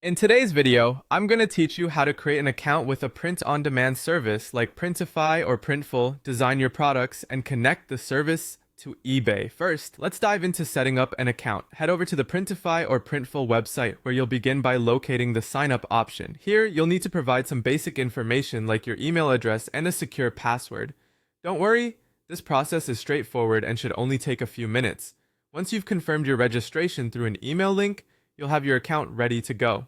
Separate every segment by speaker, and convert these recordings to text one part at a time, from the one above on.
Speaker 1: In today's video, I'm going to teach you how to create an account with a print-on-demand service like Printify or Printful, design your products, and connect the service to eBay. First, let's dive into setting up an account. Head over to the Printify or Printful website where you'll begin by locating the sign up option. Here, you'll need to provide some basic information like your email address and a secure password. Don't worry, this process is straightforward and should only take a few minutes. Once you've confirmed your registration through an email link, you'll have your account ready to go.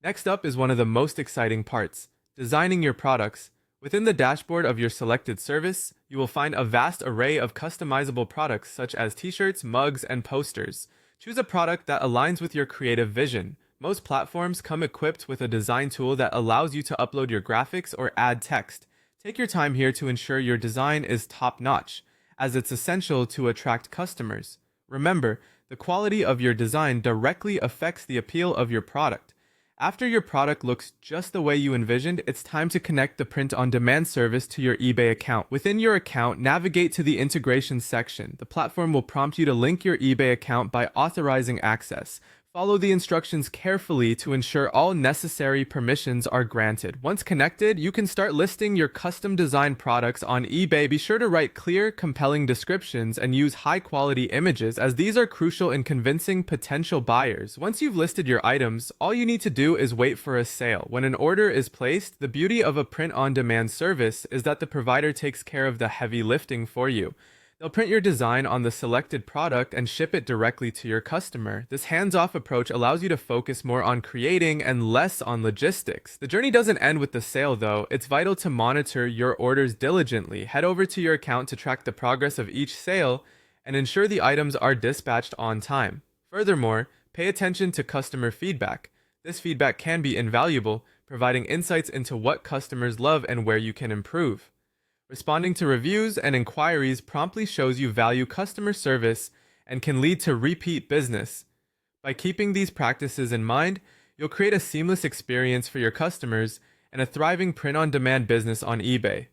Speaker 1: Next up is one of the most exciting parts, designing your products. Within the dashboard of your selected service, you will find a vast array of customizable products such as t-shirts, mugs, and posters. Choose a product that aligns with your creative vision. Most platforms come equipped with a design tool that allows you to upload your graphics or add text. Take your time here to ensure your design is top-notch, as it's essential to attract customers. Remember, the quality of your design directly affects the appeal of your product. After your product looks just the way you envisioned, it's time to connect the print-on-demand service to your eBay account. Within your account, navigate to the integration section. The platform will prompt you to link your eBay account by authorizing access. Follow the instructions carefully to ensure all necessary permissions are granted. Once connected, you can start listing your custom-designed products on eBay. Be sure to write clear, compelling descriptions and use high-quality images, as these are crucial in convincing potential buyers. Once you've listed your items, all you need to do is wait for a sale. When an order is placed, the beauty of a print-on-demand service is that the provider takes care of the heavy lifting for you. They'll print your design on the selected product and ship it directly to your customer. This hands-off approach allows you to focus more on creating and less on logistics. The journey doesn't end with the sale though. It's vital to monitor your orders diligently. Head over to your account to track the progress of each sale and ensure the items are dispatched on time. Furthermore, pay attention to customer feedback. This feedback can be invaluable, providing insights into what customers love and where you can improve. Responding to reviews and inquiries promptly shows you value customer service and can lead to repeat business. By keeping these practices in mind, you'll create a seamless experience for your customers and a thriving print-on-demand business on eBay.